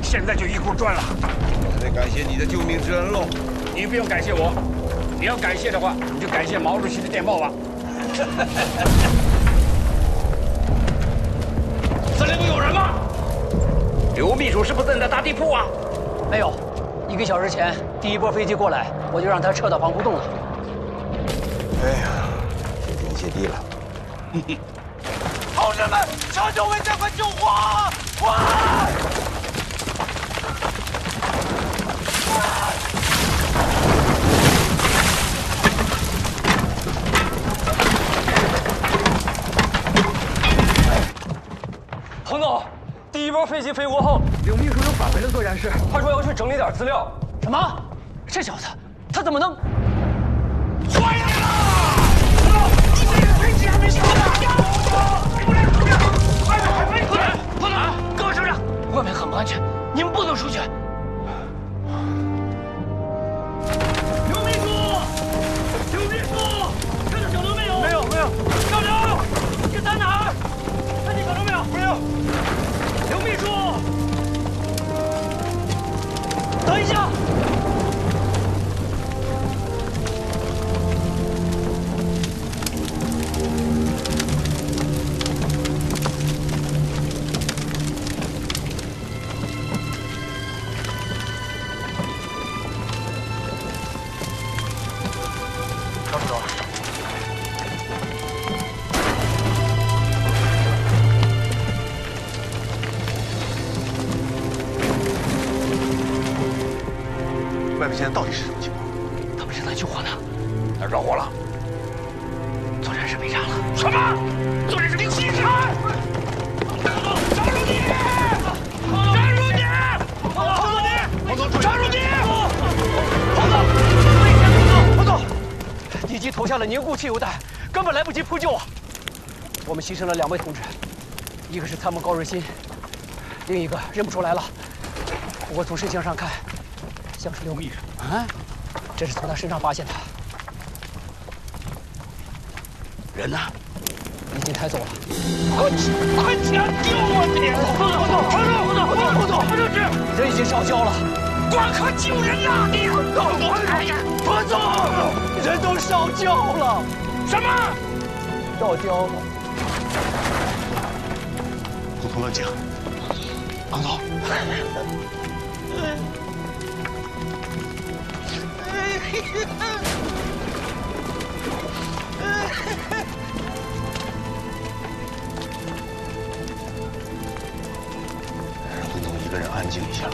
现在就一锅端了。我得感谢你的救命之恩喽。你不用感谢我，你要感谢的话，你就感谢毛主席的电报吧。司令部有人吗？刘秘书是不是正在打地铺啊？没有，1个小时前第一波飞机过来，我就让他撤到防空洞了。哎呀，谢天谢地了。同志们，求救为将快救火！快！彭总，第一波飞机飞过后，刘秘书又返回了作战室，他说要去整理点资料。什么？这小子，他怎么能？回来了！你这个飞机还没收呢！不能！各位首长，外面很不安全，你们不能出去。刘秘书，刘秘书，看到小刘没有？没有。小刘，你在哪儿？看见小刘没有？没有。刘秘书，等一下。赵副总，外面现在到底是什么情况？他们正在救火呢。哪着火了？作战室被炸了。什么？作战室被击杀！张书记！张书记！彭总，张书记！彭总，敌机投下了凝固汽油弹，根本来不及扑救啊！我们牺牲了2位同志，一个是参谋高瑞新，另一个认不出来了。不过从身形上看，像是刘秘书。啊，这是从他身上发现的。人呢？已经抬走了。快抢救我你！彭总，人已经烧焦了。光可救人呐！你彭总，人都烧焦了，什么？烧焦了。普通冷静。彭总，让彭总一个人安静一下。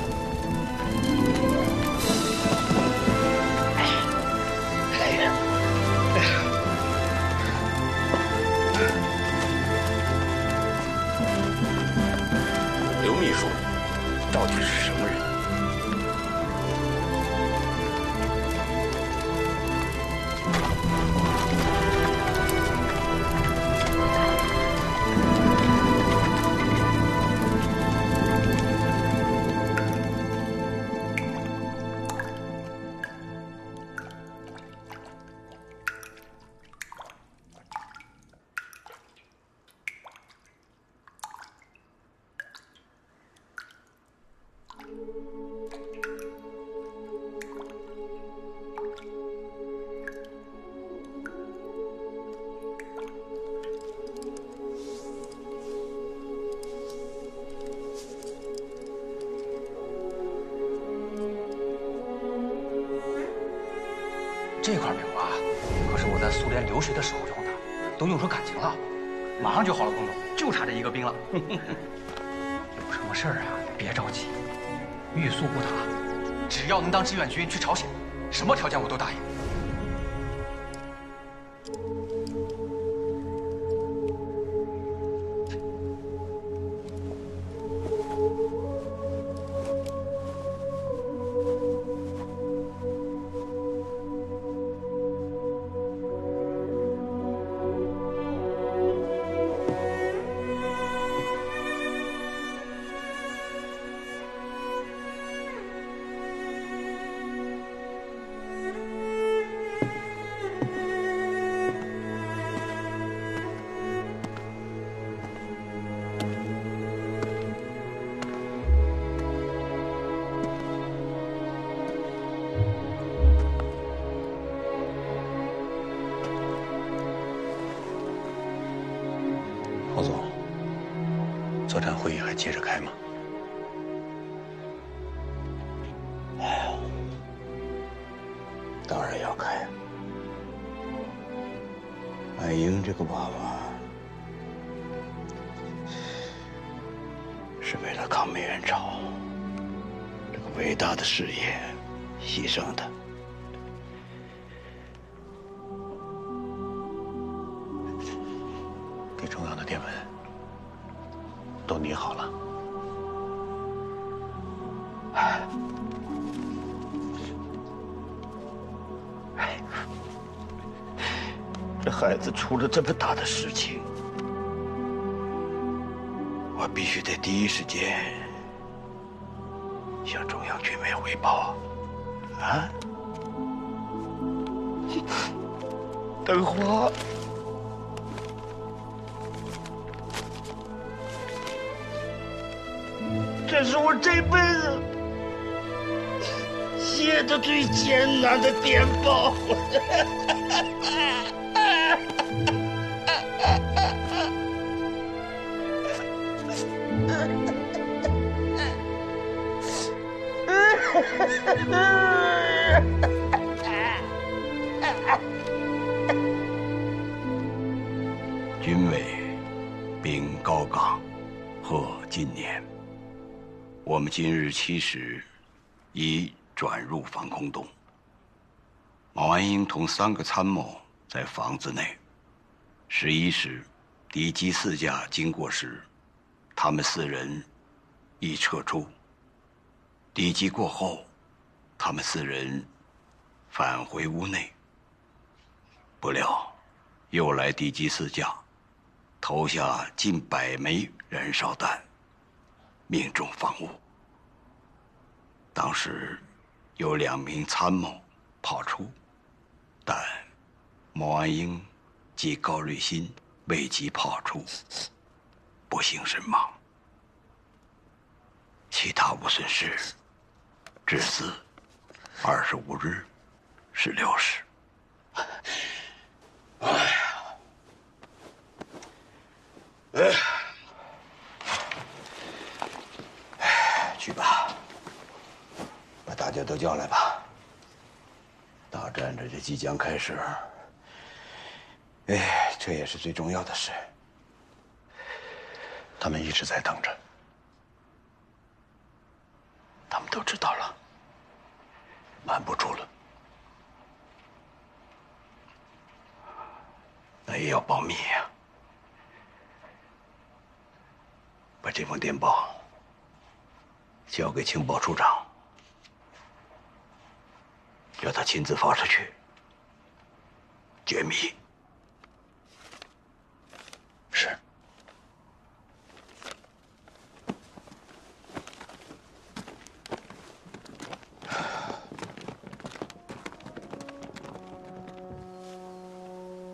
刘秘书到底是什么人？连流水的时候用的，都用出感情了，马上就好了，公主，就差这一个兵了。有什么事儿啊，别着急，欲速不达，只要能当志愿军去朝鲜，什么条件我都答应。侯总，作战会议还接着开吗？哎呀，当然要开。安英这个娃娃是为了抗美援朝这个伟大的事业牺牲的。给中央的电文都拟好了。这孩子出了这么大的事情，我必须得第一时间向中央军委汇报。啊，等会儿。这是我这辈子写的最艰难的电报。军委禀高岗，贺今年。我们今日7时已转入防空洞。毛岸英同3个参谋在房子内。11时，敌机4架经过时，他们4人已撤出。敌机过后，他们4人返回屋内。不料，又来敌机4架，投下近100枚燃烧弹，命中房屋。当时有2名参谋跑出，但毛岸英及高瑞新未及跑出，不幸身亡。其他无损失，至此25日16时。哎呀，去吧，把大家都叫来吧。大战这即将开始，这也是最重要的事。他们一直在等着，他们都知道了，瞒不住了。那也要保密呀。把这封电报交给情报处长，叫他亲自发出去，绝密。是。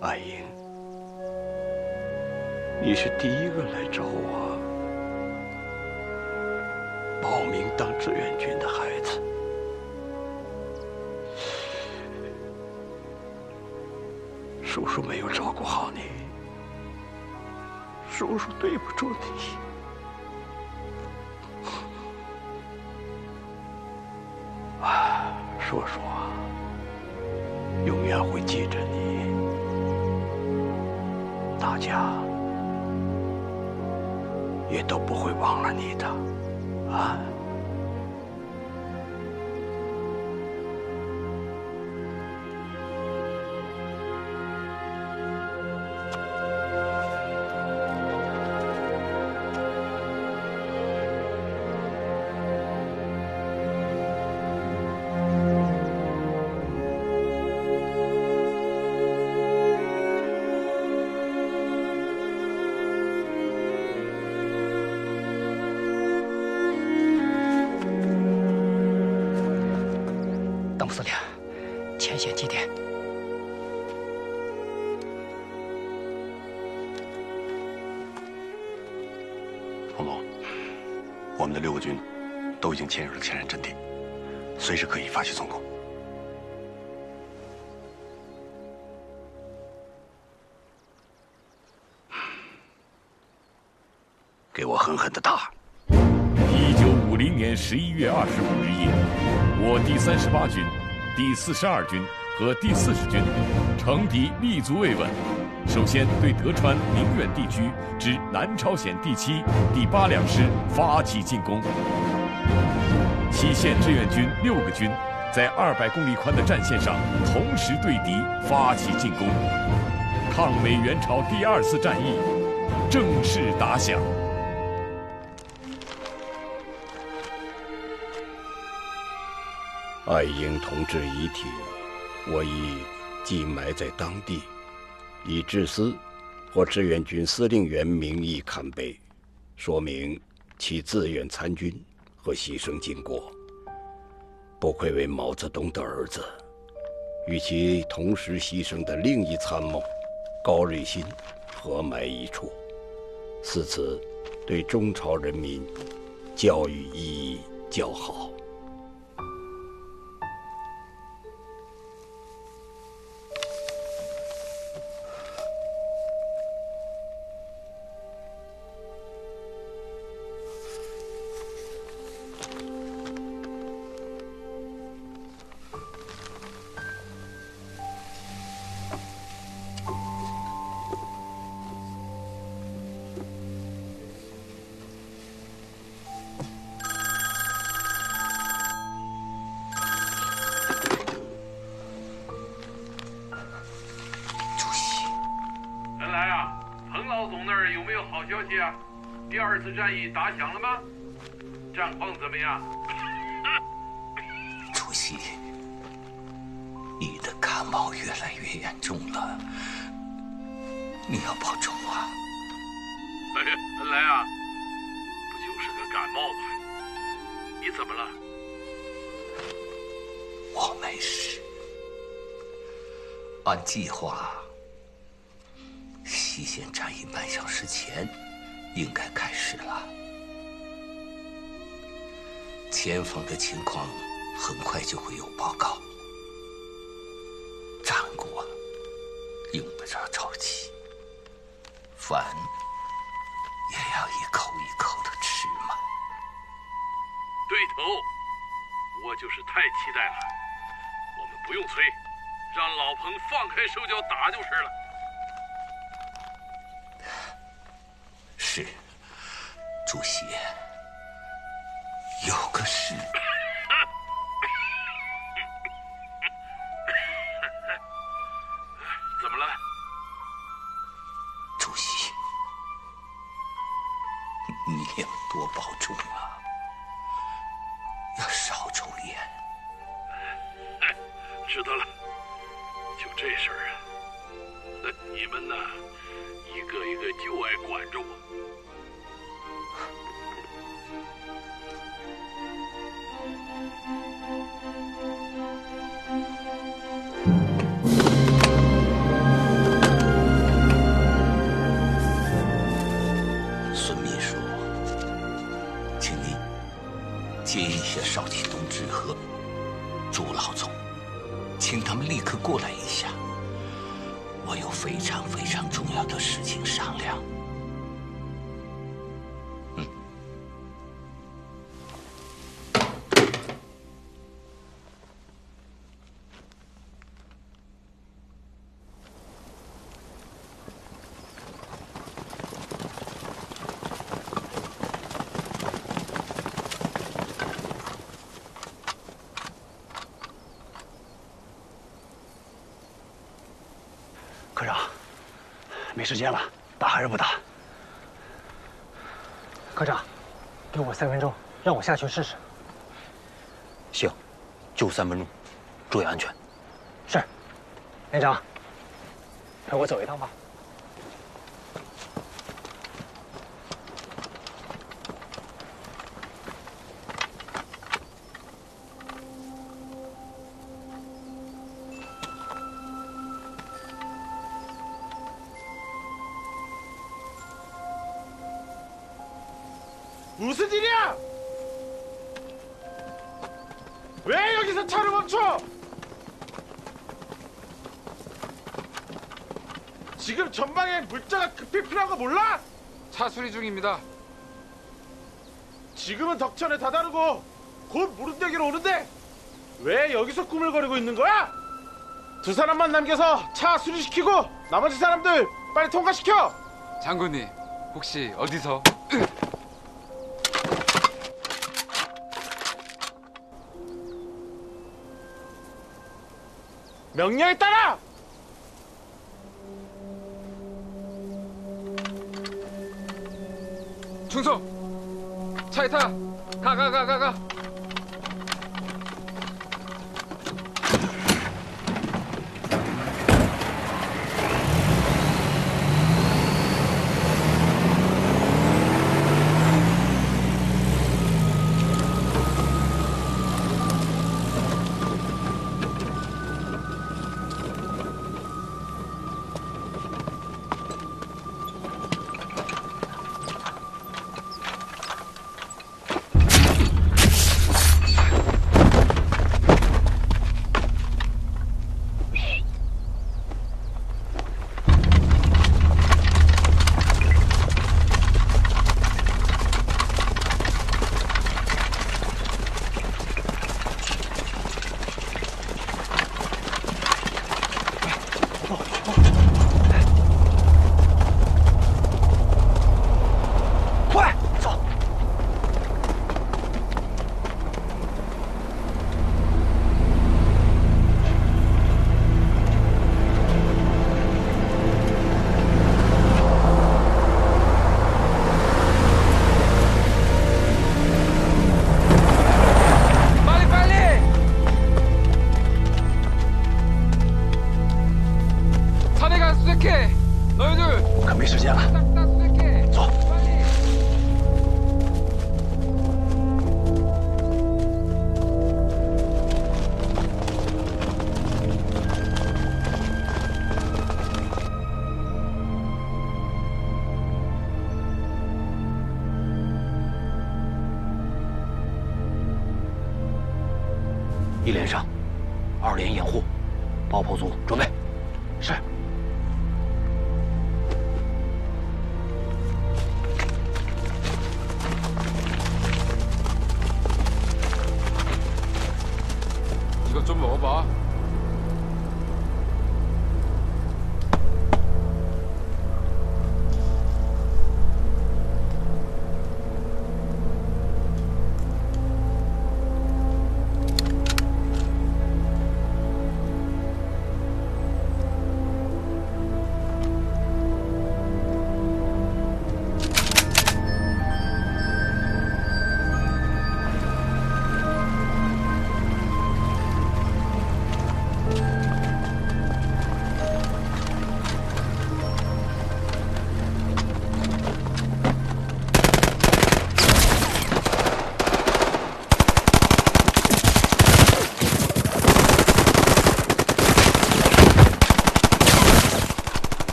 岸英，你是第一个来找我报名当志愿军的孩子。叔叔没有照顾好你，叔叔对不住你。叔叔啊，永远会记着你。大家也都不会忘了你的，啊。邓司令，前线几点？洪总，我们的6个军都已经潜入了前线阵地，随时可以发起总攻。给我狠狠的打1950年11月25日夜，我第38军、第42军和第40军乘敌立足未稳，首先对德川宁远地区之南朝鲜第7、第8两师发起进攻。西线志愿军6个军在200公里宽的战线上同时对敌发起进攻，抗美援朝第2次战役正式打响。爱英同志遗体，我已寄埋在当地，以致司或志愿军司令员名义刊碑，说明其自愿参军和牺牲经过。不愧为毛泽东的儿子，与其同时牺牲的另一参谋高瑞新合埋一处，此次对中朝人民教育意义较好。消息啊，第2次战役打响了吗？战况怎么样？主席，你的感冒越来越严重了，你要保重啊。哎呀，恩来啊，不就是个感冒吗？你怎么了？我没事。按计划，西线战役半小时前应该开始了。前方的情况很快就会有报告。战果用不着着急，饭也要一口一口的吃嘛。对头，我就是太期待了。我们不用催，让老彭放开手脚打就是了。是，主席，有个事。怎么了？主席，你要多保重啊，要少抽烟。知道了，就这事儿啊，你们呢，一个一个就爱管着我。孙秘书，请您接一下少奇同志和朱老总，请他们立刻过来一下，我有非常非常重要的事情商量。没时间了，打还是不打？科长，给我3分钟，让我下去试试。行，就3分钟，注意安全。是，连长，陪我走一趟吧。무슨 일이야? 왜 여기서 차를 멈춰? 지금 전방에 물자가 급히 필요한 거 몰라? 차 수리 중입니다. 지금은 덕천에 다다르고 곧 무릉대기로 오는데 왜 여기서 꾸물거리고 있는 거야? 2 사람만 남겨서 차 수리시키고 나머지 사람들 빨리 통과시켜! 장군님, 혹시 어디서? 명령에 따라! 충성! 차에 타! 가! 너희들 可没时间了， 싹다 수색해. 走。 빨리.一连上，2连掩护，爆炮组准备。是。 이것 좀 먹어봐.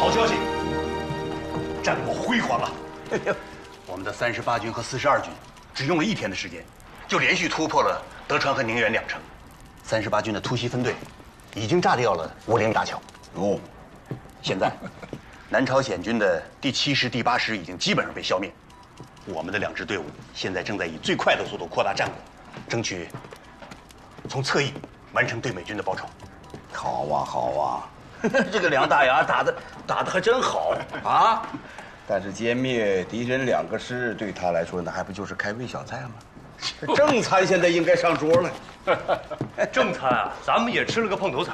好消息，战果辉煌啊！我们的38军和42军只用了1天的时间，就连续突破了德川和宁远2城。38军的突袭分队已经炸掉了五陵大桥。哦，现在南朝鲜军的第7师、第8师已经基本上被消灭。我们的2支队伍现在正在以最快的速度扩大战果，争取从侧翼完成对美军的包抄。好啊，好啊，这个梁大牙打得还真好啊！但是歼灭敌人2个师，对他来说那还不就是开胃小菜吗？正餐现在应该上桌了。正餐啊，咱们也吃了个碰头彩。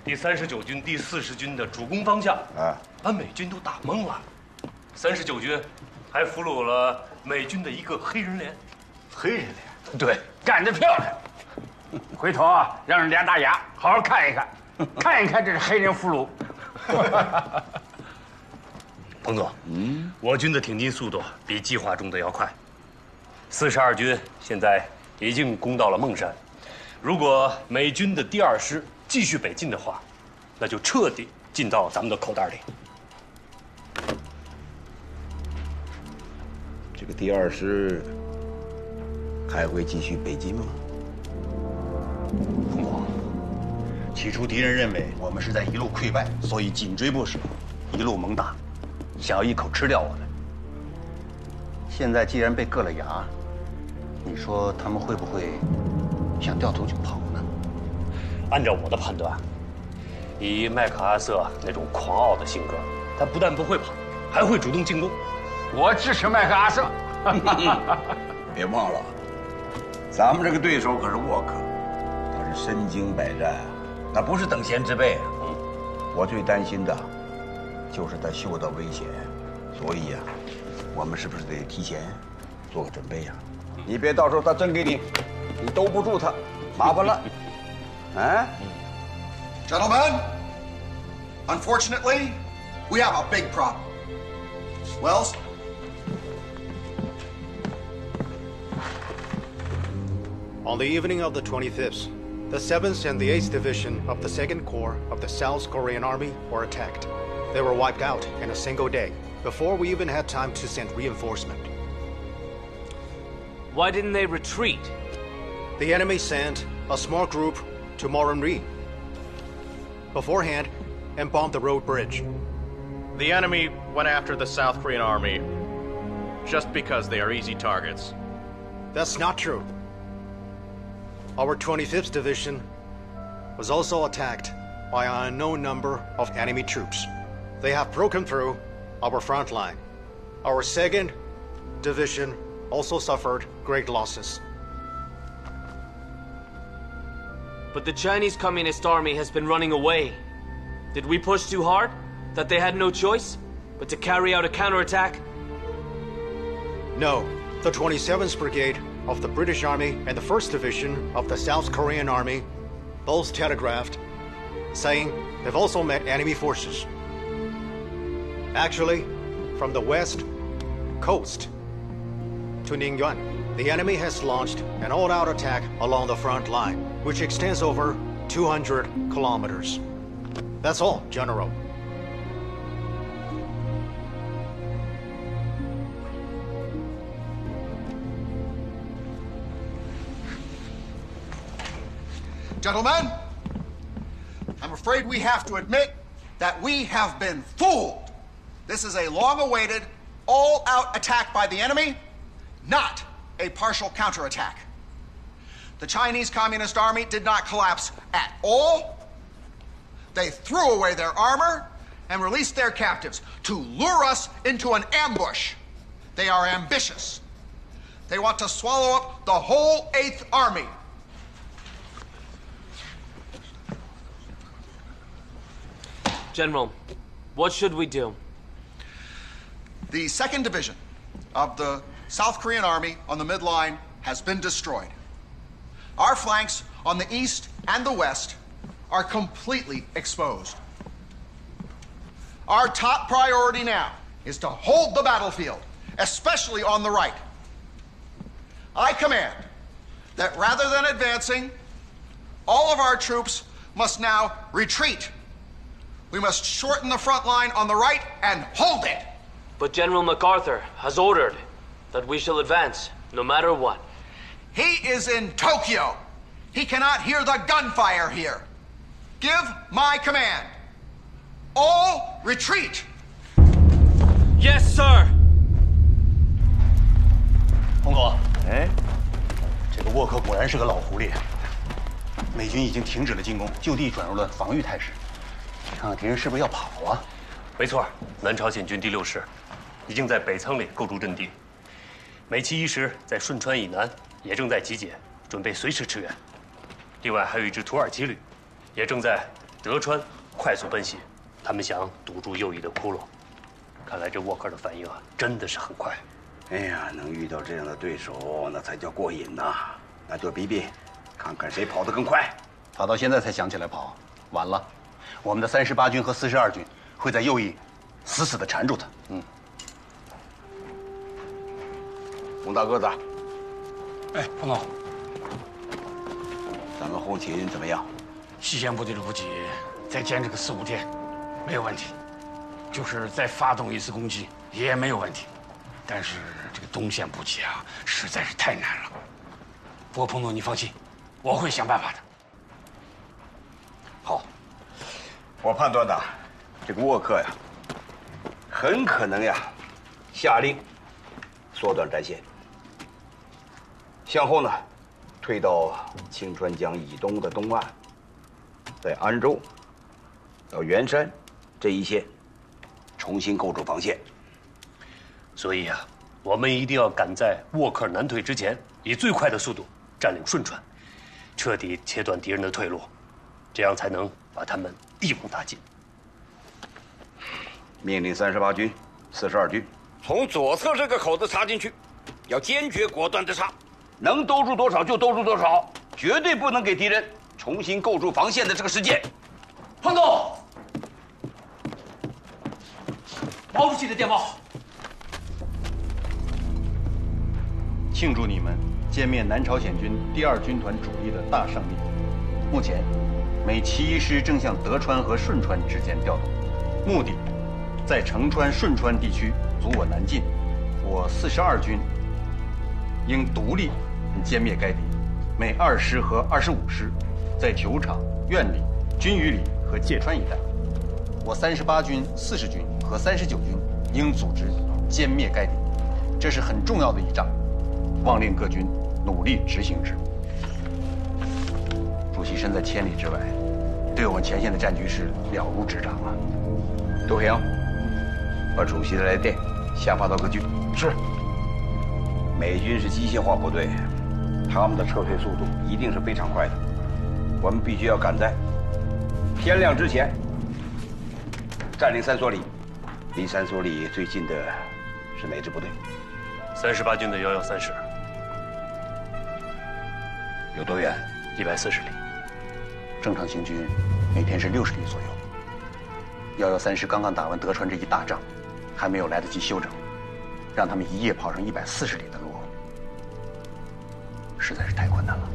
第39军、第40军的主攻方向啊，把美军都打懵了。39军还俘虏了美军的一个黑人连。黑人连？对，干得漂亮！回头啊，让梁大牙好好看一看，看一看这是黑人俘虏。彭总，我军的挺进速度比计划中的要快。42军现在已经攻到了孟山，如果美军的第2师继续北进的话，那就彻底进到咱们的口袋里。这个第2师还会继续北进吗？彭总，起初敌人认为我们是在一路溃败，所以紧追不舍，一路猛打，想要一口吃掉我们。现在既然被硌了牙，你说他们会不会想掉头就跑呢？按照我的判断，以麦克阿瑟那种狂傲的性格，他不但不会跑，还会主动进攻。我支持麦克阿瑟。别忘了，咱们这个对手可是沃克，他是身经百战，那不是等闲之辈啊。我最担心的，就是他嗅到危险，所以呀，我们是不是得提前做个准备呀？你别到时候他真给你兜不住他，麻烦了。哎 Gentlemen, unfortunately, we have a big problem. Wells? On the evening of the 25th, the 7th and the 8th Division of the 2nd Corps of the South Korean Army were attacked. They were wiped out in a single day, before we even had time to send reinforcement. Why didn't they retreat? The enemy sent a small group to Morin-ri beforehand and bombed the road bridge. The enemy went after the South Korean army just because they are easy targets. That's not true. Our 25th Division was also attacked by an unknown number of enemy troops. They have broken through our front line. Our 2nd Division also suffered great losses. But the Chinese Communist Army has been running away. Did we push too hard? That they had no choice but to carry out a counterattack? No. The 27th Brigade of the British Army and the 1st Division of the South Korean Army both telegraphed, saying they've also met enemy forces. Actually, from the west coast to Ningyuan, the enemy has launched an all-out attack along the front line, which extends over 200 kilometers. That's all, General. Gentlemen, I'm afraid we have to admit that we have been fooled. This is a long-awaited, all-out attack by the enemy, not a partial counterattack. The Chinese Communist Army did not collapse at all. They threw away their armor and released their captives to lure us into an ambush. They are ambitious. They want to swallow up the whole 8th Army. General, what should we do? The 2nd Division of the South Korean Army on the midline has been destroyed. Our flanks on the east and the west are completely exposed. Our top priority now is to hold the battlefield, especially on the right. I command that rather than advancing, all of our troops must now retreat. We must shorten the front line on the right and hold it. But General MacArthur has ordered that we shall advance, no matter what. He is in Tokyo. He cannot hear the gunfire here. Give my command. All retreat. Yes, sir. 洪总，哎，这个沃克果然是个老狐狸。美军已经停止了进攻，就地转入了防御态势。看看敌人是不是要跑啊？没错，南朝鲜军第6师已经在北仓里构筑阵地，美其1师在顺川以南也正在集结，准备随时驰援。另外还有一支土耳其旅，也正在德川快速奔袭，他们想堵住右翼的窟窿。看来这沃克的反应啊，真的是很快。哎呀，能遇到这样的对手，那才叫过瘾呐！那就比比，看看谁跑得更快。他到现在才想起来跑，晚了。我们的38军和42军会在右翼死死地缠住他。洪大个子，哎，彭总，咱们后勤怎么样？西线部队的补给再坚持个4、5天，没有问题。就是再发动一次攻击也没有问题。但是这个东线补给啊，实在是太难了。不过彭总，你放心，我会想办法的。好，我判断呐，这个沃克呀，很可能呀，下令缩短战线，向后呢，退到清川江以东的东岸，在安州到元山这一线重新构筑防线。所以啊，我们一定要赶在沃克南退之前，以最快的速度占领顺川，彻底切断敌人的退路，这样才能把他们一网打尽。命令38军、42军从左侧这个口子插进去，要坚决果断地插，能兜住多少就兜住多少，绝对不能给敌人重新构筑防线的这个时间。彭总，毛主席的电报。庆祝你们歼灭南朝鲜军第2军团主力的大胜利。目前，美其1师正向德川和顺川之间调动，目的在成川、顺川地区阻我南进。我42军应独立歼灭该敌。美2师和25师在酒厂、院里、军隅里和界川一带。我38军、40军和39军应组织歼灭该敌。这是很重要的一仗。望令各军努力执行之。主席身在千里之外，对我们前线的战局是了如指掌啊。杜平，把主席的来电下发到各军。是。美军是机械化部队，他们的撤退速度一定是非常快的。我们必须要赶在天亮之前占领三所里。离三所里最近的是哪支部队？38军的113师。有多远？140里。正常行军每天是60里左右。113师刚刚打完德川这一大仗，还没有来得及休整，让他们一夜跑上140里的路，实在是太困难了。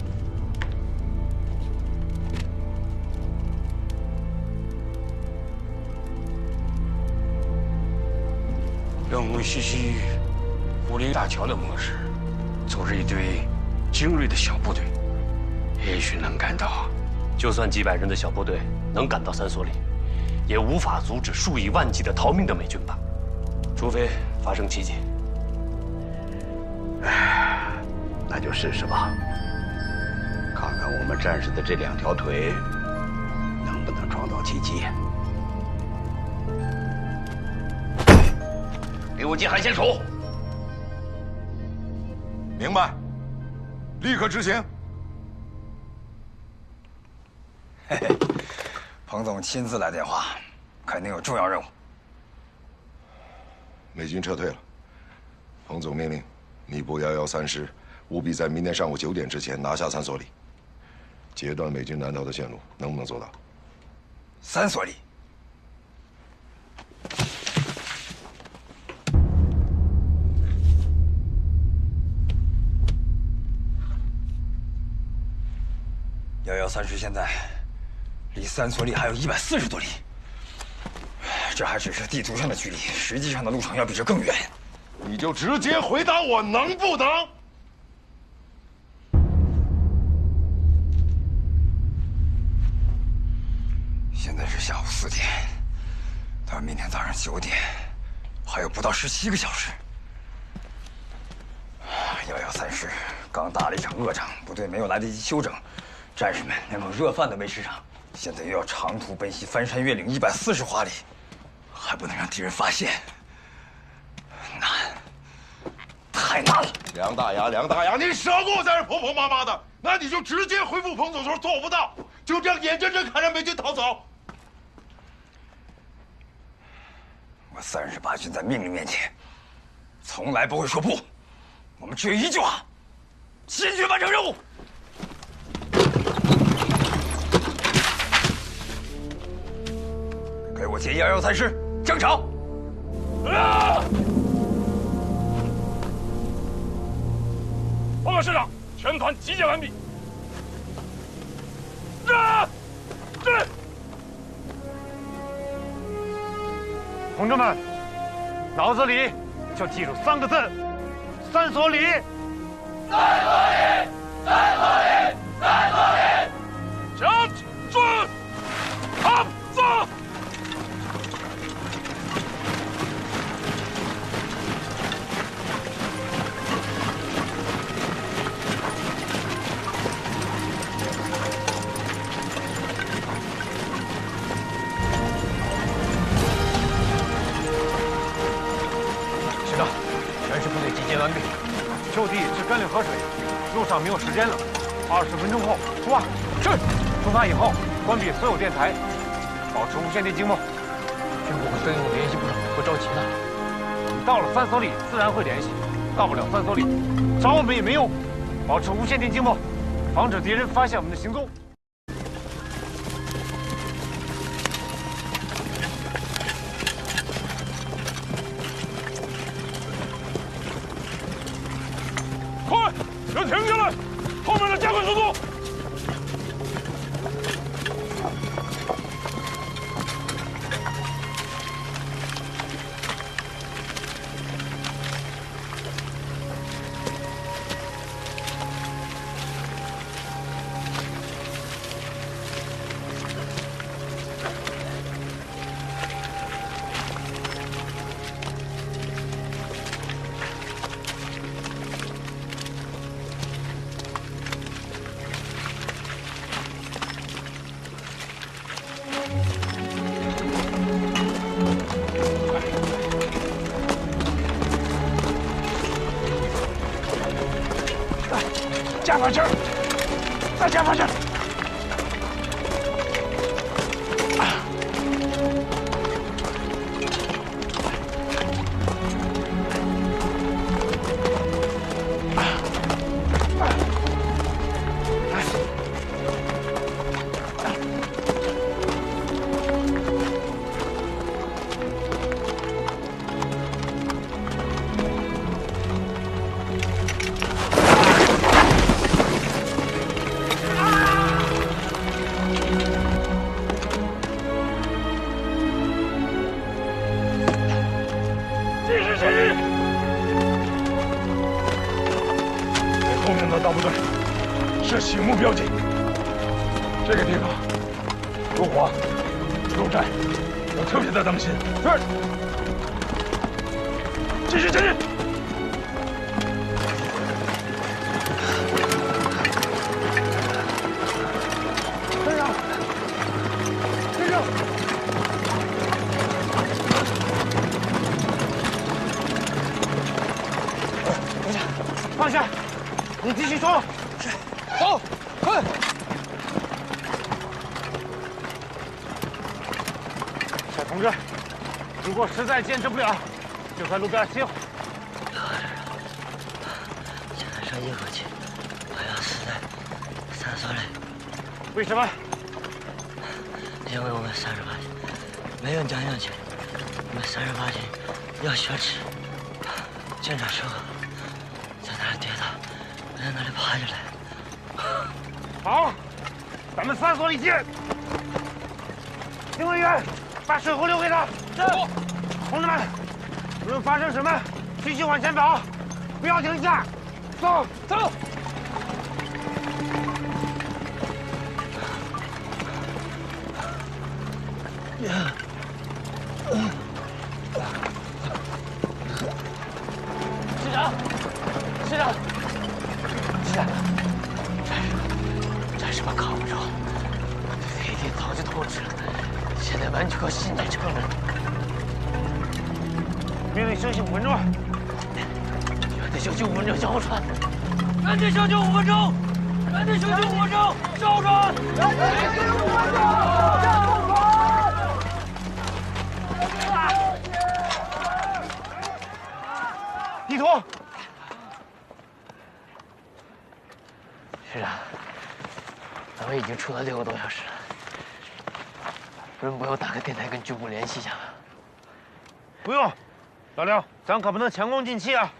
用西西武林大桥的模式，组织一堆精锐的小部队，也许能赶到。就算几百人的小部队能赶到三所里，也无法阻止数以万计的逃命的美军吧？除非发生奇迹。那就试试吧，看看我们战士的这2条腿能不能创造奇迹。给我进海线手。明白，立刻执行。嘿嘿，彭总亲自来电话，肯定有重要任务。美军撤退了，彭总命令你部113师务必在明天上午9点之前拿下三所里，截断美军南逃的线路，能不能做到？三所里。113师现在离三所里还有140多里，这还只是地图上的距离，实际上的路程要比这更远。你就直接回答我能不能？现在是下午4点，到明天早上9点，还有不到17个小时。113师刚打了一场恶仗，部队没有来得及休整，战士们连口热饭都没吃上，现在又要长途奔袭翻山越岭140华里，还不能让敌人发现，难，太难了。梁大牙，你少给我在这婆婆妈妈的，那你就直接回复彭总说做不到，就这样眼睁睁看着美军逃走。我38军在命令面前，从来不会说不。我们只有一句话：坚决完成任务。给我接113师正常。报告师长，全团集结完毕。同志们，脑子里就记住3个字：3所礼。3所礼，3所礼，3所礼。将军，好，走。就地吃干粮喝水，路上没有时间了，20分钟后出发。是。出发以后关闭所有电台，保持无线电静默。军部和孙勇联系不上，会着急的。我们到了3所里自然会联系，到不了3所里，找我们也没用。保持无线电静默，防止敌人发现我们的行踪。快，人停下来！后面的加快速度！加把劲儿，再加把劲儿！大部队设醒目标记，这个地方如火如战，要特别的当心。是，继续前进。队长，队长，等下，放下。你继续冲！是，走，快！小同志，如果实在坚持不了，就在路边歇会。现在上硬核去，我要死在3所里。为什么？因为我们38军没有讲下去，我们38军要雪耻。舰长说在哪儿跌倒。在哪里爬下来？好，咱们3所里见。警卫员，把水壶留给他。走！同志们，无论发生什么，继续往前跑，不要停下。走，走。师长，师长，师长，战士们扛不住，飞机早就透支了，现在完全靠心在撑着。命令休息5分钟。原地休息5分钟，交船。原地休息5分钟。原地休息5分钟，交船。原地休息5分钟，交船。地图。师长，咱们已经出了6个多小时了，轮不用打个电台跟军部联系一下吗？不用，老廖，咱可不能前功尽弃啊！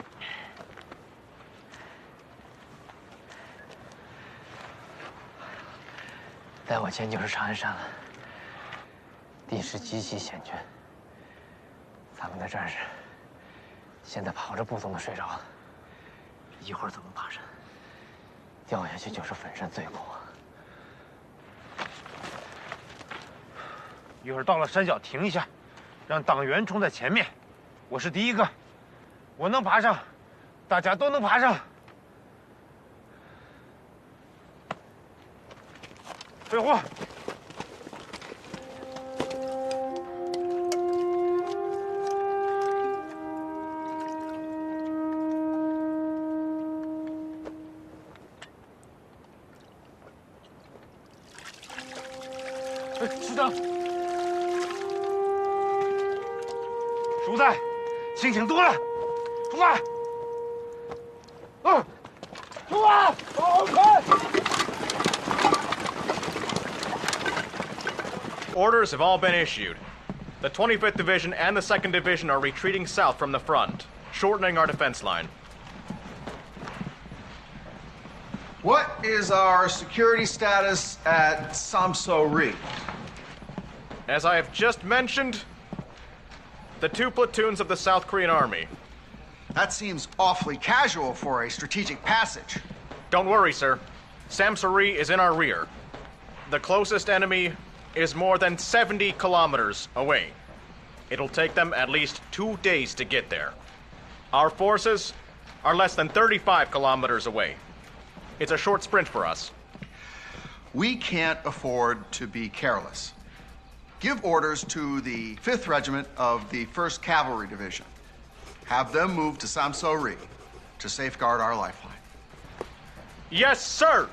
再往前就是长安山了，地势极其险峻，咱们的战士现在跑着步都能睡着了，一会儿怎么爬山？掉下去就是粉身碎骨啊！一会儿到了山脚停一下，让党员冲在前面，我是第一个，我能爬上，大家都能爬上。废话。师长，鼠仔，清醒多了，出发。出发！快！ Orders have all been issued. The 25th Division and the 2nd Division are retreating south from the front, shortening our defense line. What is our security status at Samso-ri? As I have just mentioned, the 2 platoons of the South Korean Army. That seems awfully casual for a strategic passage. Don't worry, sir. Samso-ri is in our rear. The closest enemy is more than 70 kilometers away. It'll take them at least 2 days to get there. Our forces are less than 35 kilometers away. It's a short sprint for us. We can't afford to be careless. Give orders to the 5th Regiment of the 1st Cavalry Division. Have them move to Samso-ri to safeguard our lifeline. Yes, sir!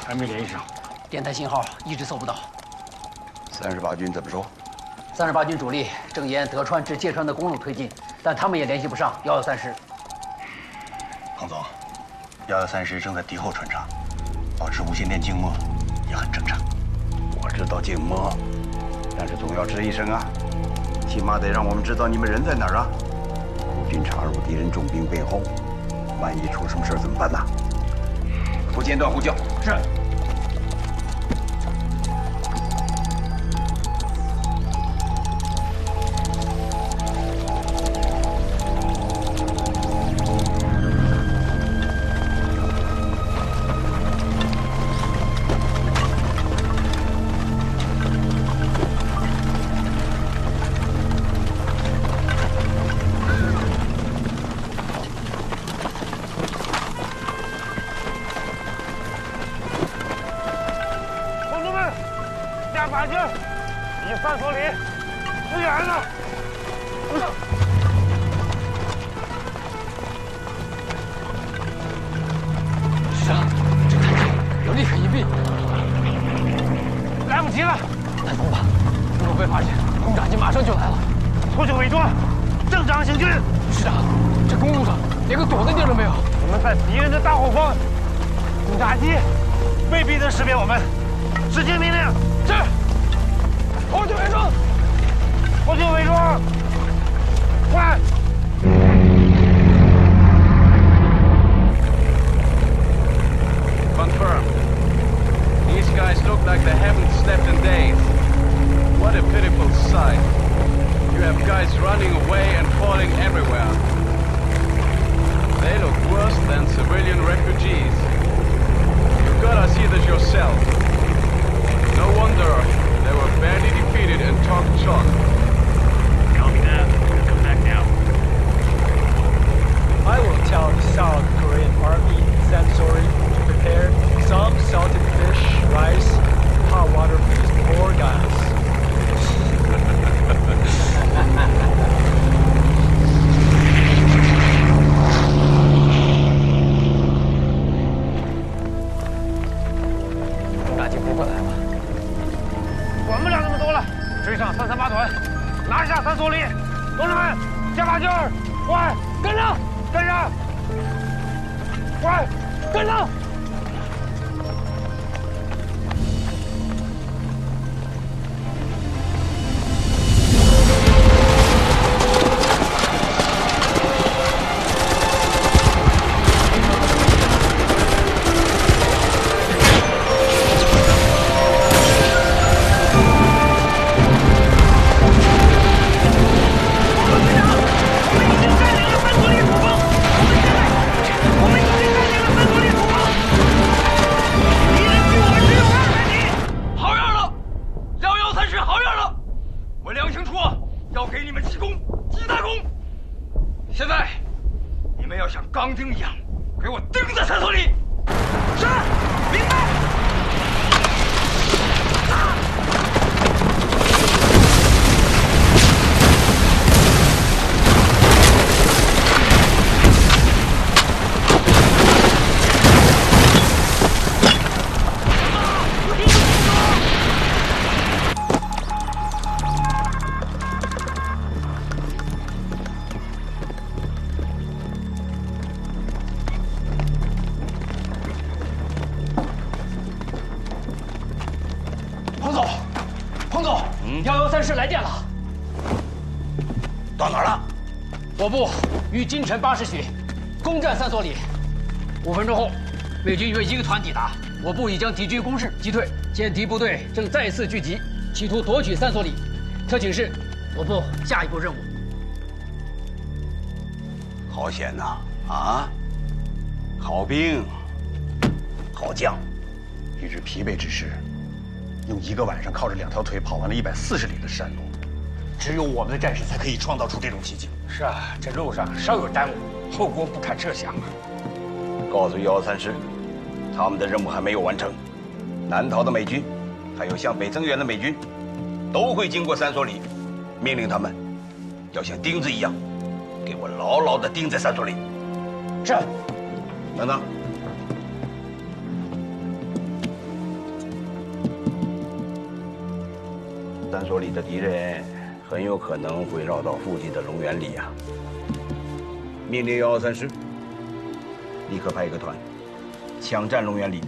还没联系上，电台信号一直搜不到。38军怎么说？38军主力正沿德川至芥川的公路推进，但他们也联系不上113师。彭总，113师正在敌后穿插，保持无线电静默也很正常。我知道静默，但是总要吱一声啊，起码得让我们知道你们人在哪儿啊。孤军插入敌人重兵背后，万一出什么事怎么办呢？不间断呼叫。是。所里，支援呢？是啊，这太近，要立刻隐蔽。来不及了，那怎么办？如果被发现，轰炸机马上就来了。出去伪装，正常行军。师长，这公路上连个躲的地儿都没有。我们在敌人的大后方，轰炸机未必能识别我们。执行命令。是。后退伪装。后退伪装。快！ Confirm. These guys look like they haven't slept in days. What a pitiful sight. You have guys running away and falling everywhere. They look worse than civilian refugees. You gotta see this yourself. No wonder they were barely defeated in Tok Chon. Copy that. Come back now. I will tell the South Korean Army Sensory to prepare some salted fish, rice, hot water for these poor guys. 轰炸机不会来了，管不了那么多了，追上338团，拿下3所里。同志们，加把劲儿！快，跟上，跟上！快，跟上！ 113师来电了，到哪儿了？我部于今晨8时许攻占3所里，5分钟后，美军约1个团抵达，我部已将敌军攻势击退，现敌部队正再次聚集，企图夺取3所里。特请示我部下一步任务。好险呐！啊，好兵，好将，与之疲惫之师。 用1个晚上靠着2条腿跑完了140里的山路，只有我们的战士才可以创造出这种奇迹。是啊，这路上稍有耽误，后果不堪设想啊！告诉113师，他们的任务还没有完成。南逃的美军，还有向北增援的美军，都会经过3所里。命令他们要像钉子一样，给我牢牢地钉在3所里。是。等等。 3所里的敌人很有可能会绕到附近的龙源里啊！命令113师立刻派一个团抢占龙源里，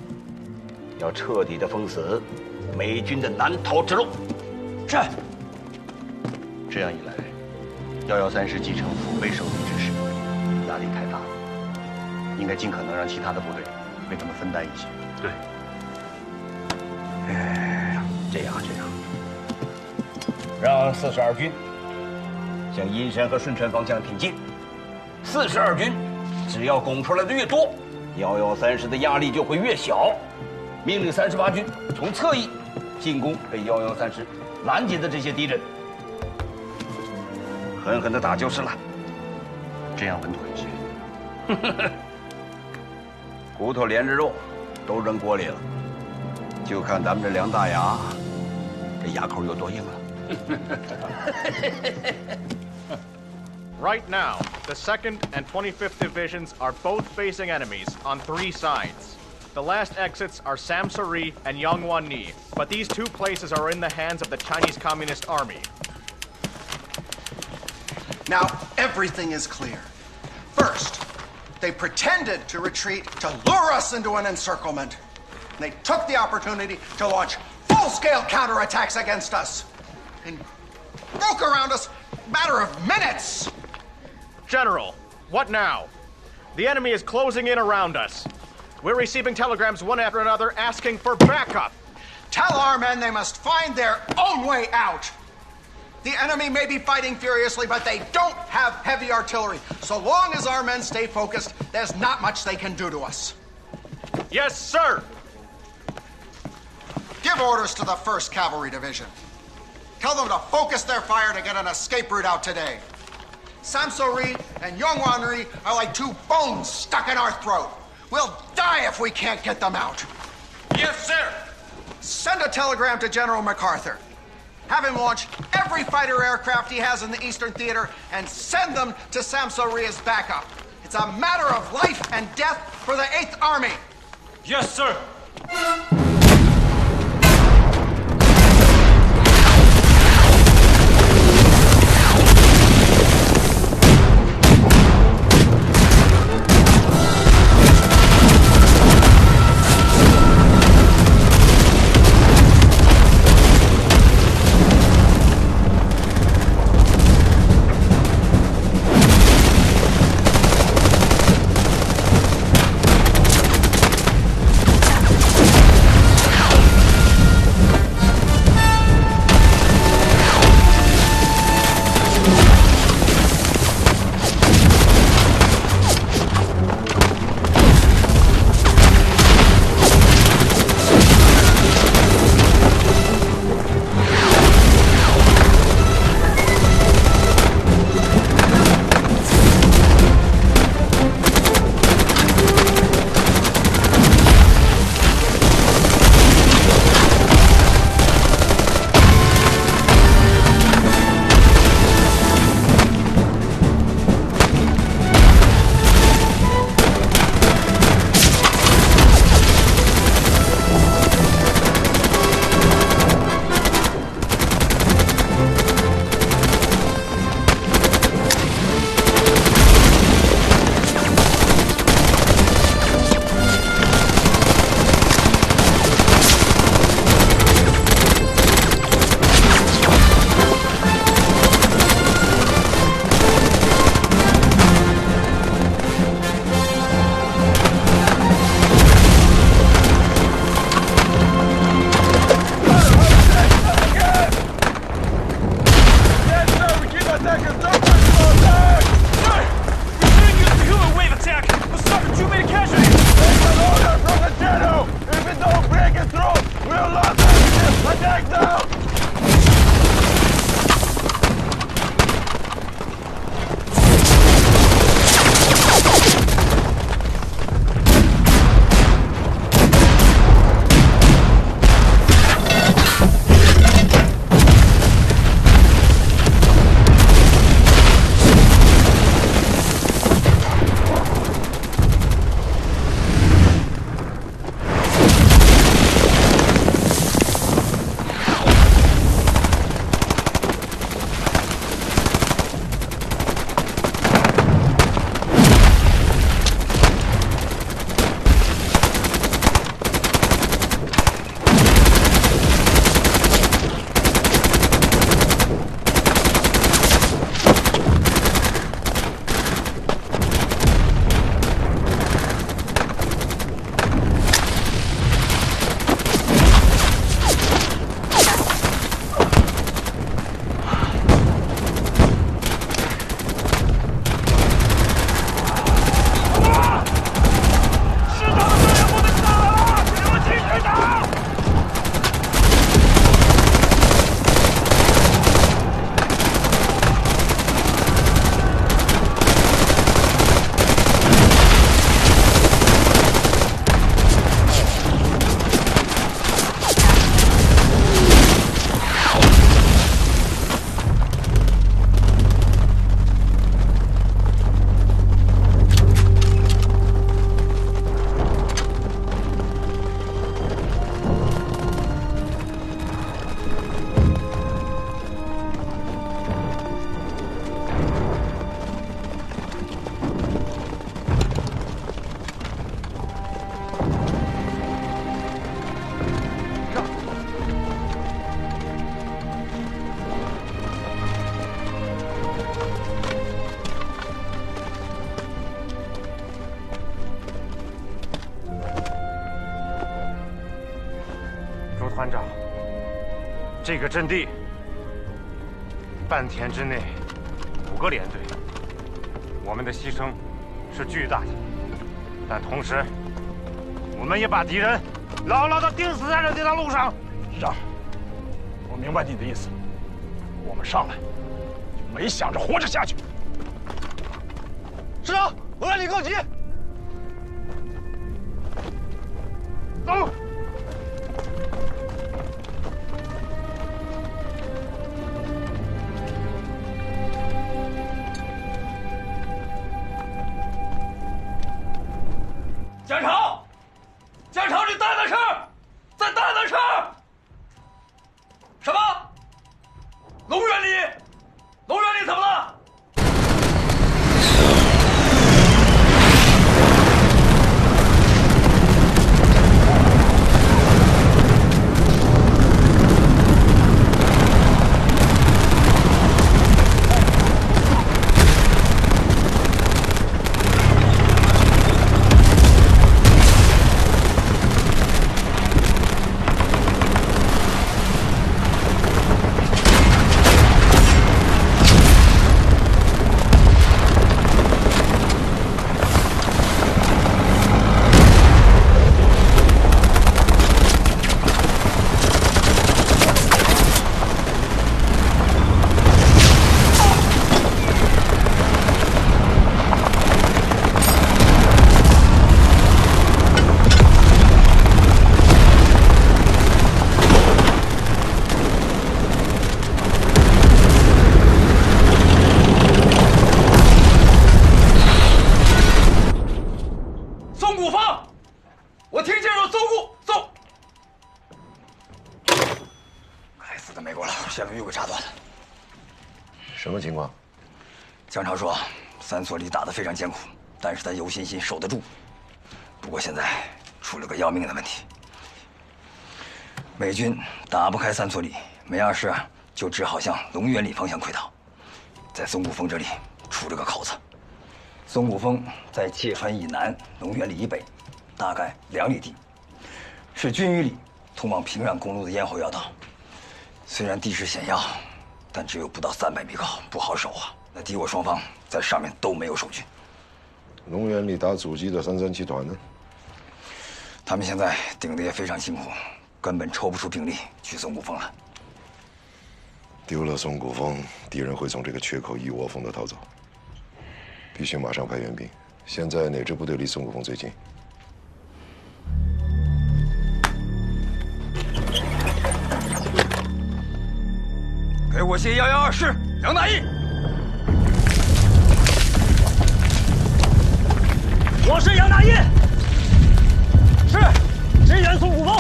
要彻底的封死美军的南逃之路。是。这样一来，113师继承腹背受敌之势，压力太大了，应该尽可能让其他的部队为他们分担一些。对。这样。 让42军向阴山和顺川方向挺进。42军只要拱出来的越多，113师的压力就会越小。命令38军从侧翼进攻被113师拦截的这些敌人，狠狠地打就是了。这样稳妥一些。骨头连着肉都扔锅里了，就看咱们这梁大牙这牙口有多硬了。Right now, the 2nd and 25th Divisions are both facing enemies on 3 sides. The last exits are Samsuri and Yongwanni, but these 2 places are in the hands of the Chinese Communist Army. Now, everything is clear. First, they pretended to retreat to lure us into an encirclement. They took the opportunity to launch full-scale counterattacks against us and broke around us in a matter of minutes. General, what now? The enemy is closing in around us. We're receiving telegrams one after another asking for backup. Tell our men they must find their own way out. The enemy may be fighting furiously, but they don't have heavy artillery. So long as our men stay focused, there's not much they can do to us. Yes, sir. Give orders to the 1st Cavalry Division. Tell them to focus their fire to get an escape route out today. Samsuri and Yongwanri are like 2 bones stuck in our throat. We'll die if we can't get them out. Yes, sir. Send a telegram to General MacArthur. Have him launch every fighter aircraft he has in the Eastern Theater and send them to Samsuri as backup. It's a matter of life and death for the 8th Army. Yes, sir. 这个阵地，半天之内5个连队，我们的牺牲是巨大的，但同时，我们也把敌人牢牢地钉死在了这条路上。师长，我明白你的意思。我们上来就没想着活着下去。师长，我来领告急。走。蒋朝，蒋朝，你待在这儿，再待在这儿。什么？龙源里，龙源里怎么了？什么情况？江潮说，三所里打得非常艰苦，但是他有信心守得住。不过现在出了个要命的问题，美军打不开三所里，没二事就只好向龙源里方向溃逃。在松骨峰这里出了个口子。松骨峰在界川以南，龙源里以北，大概2里地，是军隅里通往平壤公路的咽喉要道。虽然地势险要，但只有不到300米高，不好守啊。那敌我双方在上面都没有守军。龙源里打阻击的337团呢？他们现在顶得也非常辛苦，根本抽不出兵力去松骨峰了。丢了松骨峰，敌人会从这个缺口一窝蜂的逃走。必须马上派援兵。现在哪支部队离松骨峰最近？给我接112师杨大义。我是杨大义，是支援松骨峰。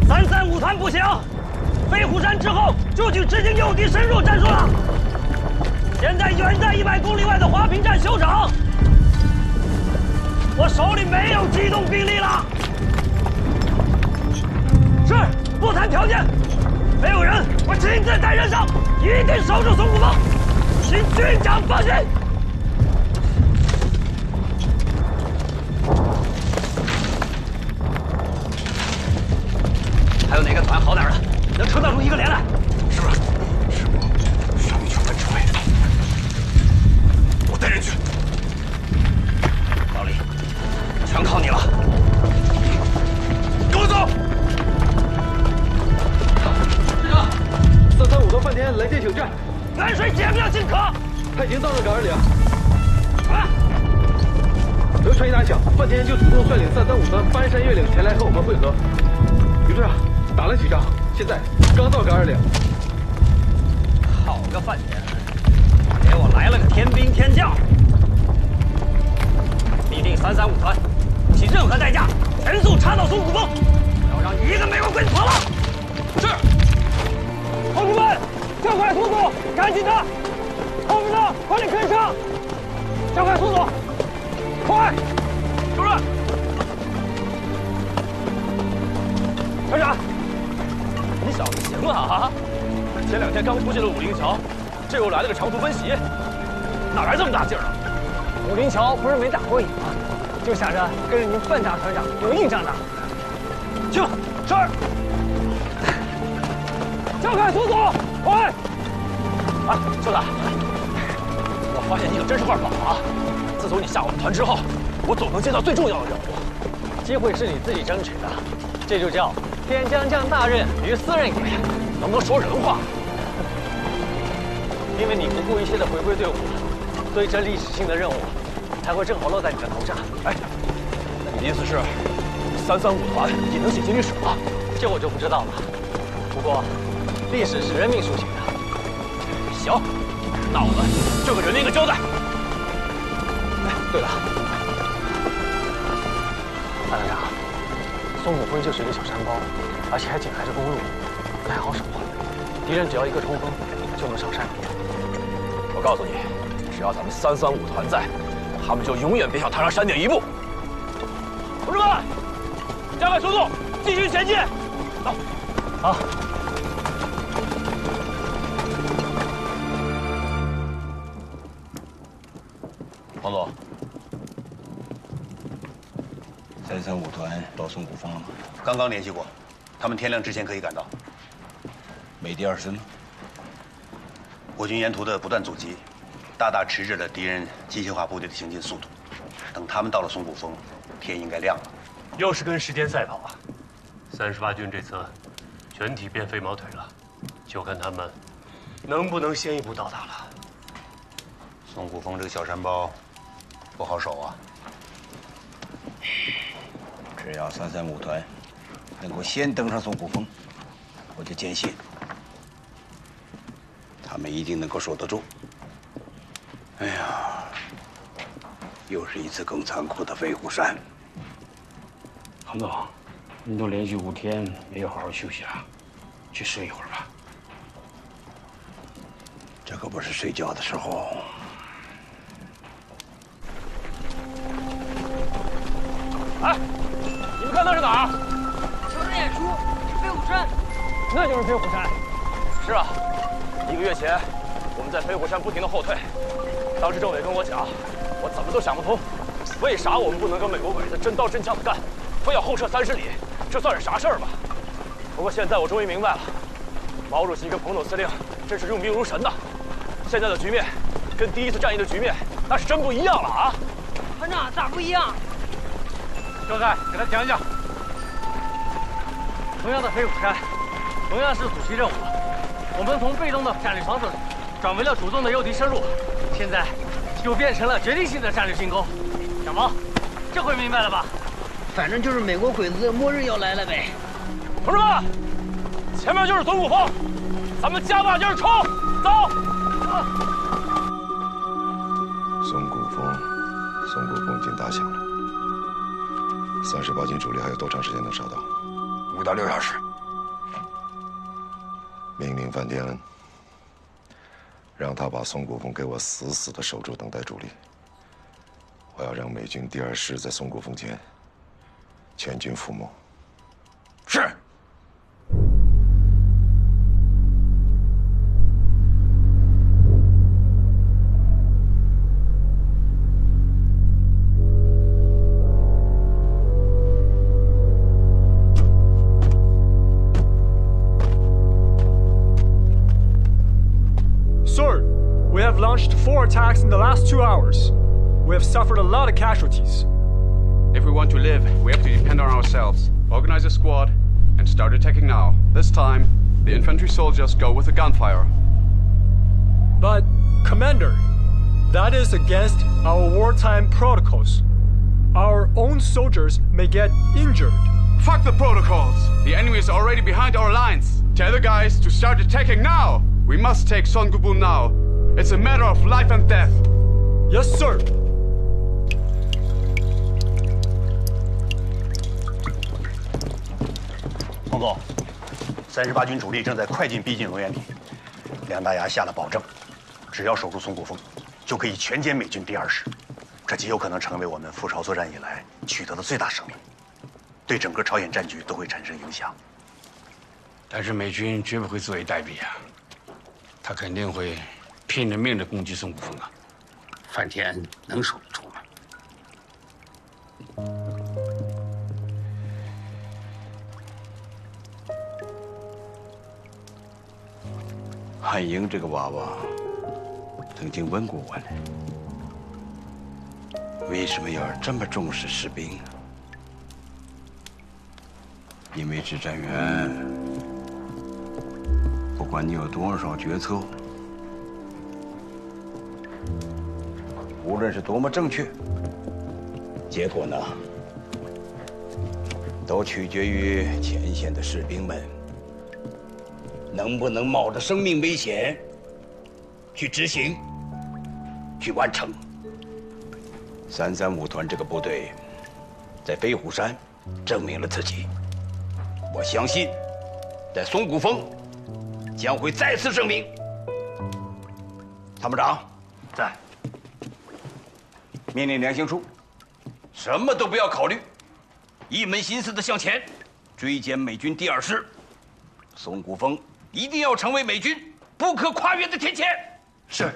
335团不行，飞虎山之后就去执行诱敌深入战术了。现在远在100公里外的华坪站休整，我手里没有机动兵力了。是，不谈条件，没有人，我亲自带人上，一定守住松骨峰，请军长放心。还有哪个团好点的，能撑得住一个连来？是吧？师部上尉全班指挥，我带人去。老李，全靠你了。跟我走。师长，335团半天来电请战，远水解不了近渴。他已经到了岗2岭。啊！德川一打响，半天就主动率领335团翻山越岭前来和我们会合。于队长。打了几仗，现在刚到岗2岭。好个饭天，给我来了个天兵天将！密令335团，不惜任何代价，全速插到松骨峰，不要让一个美国鬼子跑了。是。同志们，加快速度，赶紧的！后面的，快点跟上！加快速度，快！主任，团长。你小子行了啊！前2天刚出现了武林桥，这又来了个长途奔袭，哪来这么大劲儿啊？武林桥不是没打过瘾吗？就想着跟着您范大团长有硬仗打。行，是。加快速度，快！哎，秀才，我发现你可真是块宝啊！自从你下我们团之后，我总能接到最重要的任务。机会是你自己争取的，这就叫天将降大任于斯人也。能不能说人话？因为你不顾一切的回归队伍，所以这历史性的任务才会正好落在你的头上。哎，你的意思是335团也能写进历史了？这我就不知道了。不过，历史是人民书写的。行，那我们就给人民一个交代。哎，对了，范团长，松骨峰就是一个小山包，而且还紧挨着公路，不太好守啊。敌人只要一个冲锋，就能上山。我告诉你，只要咱们335团在，他们就永远别想踏上山顶一步。同志们，加快速度，继续前进！走。好。黄总，335团到松骨峰了吗？刚刚联系过，他们天亮之前可以赶到。美第20呢？我军沿途的不断阻击，大大迟滞了敌人机械化部队的行进速度。等他们到了松骨峰，天应该亮了。又是跟时间赛跑啊！38军这次全体变飞毛腿了，就看他们能不能先一步到达了。松骨峰这个小山包不好守啊！只要335团能够先登上松骨峰，我就坚信他们一定能够守得住。哎呀，又是一次更残酷的飞虎山。韩总，你都连续5天没有好好休息啊，去睡一会儿吧。这可不是睡觉的时候。哎，你们看那是哪儿？城市演出，飞虎山。那就是飞虎山。是啊，1个月前，我们在飞虎山不停的后退。当时政委跟我讲，我怎么都想不通，为啥我们不能跟美国鬼子真刀真枪的干，非要后撤30里？这算是啥事儿吧？不过现在我终于明白了，毛主席跟彭总司令真是用兵如神呐。现在的局面，跟第1次战役的局面那是真不一样了啊！团长，咋不一样？秀才，给他讲讲。同样的飞虎山，同样是阻击任务，我们从被动的战略防守转为了主动的诱敌深入，现在就变成了决定性的战略进攻。小毛，这回明白了吧？反正就是美国鬼子的末日要来了呗。同志们，前面就是松骨峰，咱们加把劲儿冲！走！松骨峰已经打响了。38军主力还有多长时间能杀到？5到6小时。命令范天恩，让他把松骨峰给我死死的守住，等待主力。我要让美军第2师在松骨峰前全军覆没。是。Sir, we have launched 4 attacks in the last 2 hours. We have suffered a lot of casualties. If we want to live, we have to depend on ourselves. Organize a squad and start attacking now. This time, the infantry soldiers go with the gunfire. But, Commander, that is against our wartime protocols. Our own soldiers may get injured. Fuck the protocols! The enemy is already behind our lines. Tell the guys to start attacking now! We must take Songgubu now. It's a matter of life and death. Yes, sir. 彭总，38军主力正在快进逼近龙源底。梁大牙下了保证，只要守住松骨峰，就可以全歼美军第2师。这极有可能成为我们赴朝作战以来取得的最大胜利，对整个朝鲜战局都会产生影响。但是美军绝不会坐以待毙啊！他肯定会拼了命的攻击松骨峰啊！范天恩能守得住吗？汉英这个娃娃曾经问过我呢，为什么要这么重视士兵啊？因为指战员，不管你有多少决策，无论是多么正确，结果呢，都取决于前线的士兵们能不能冒着生命危险去执行、去完成。335团这个部队在飞虎山证明了自己，我相信在松骨峰将会再次证明。参谋长，在。命令连行处，什么都不要考虑，一门心思的向前，追歼美军第2师。松骨峰一定要成为美军不可跨越的天堑。是。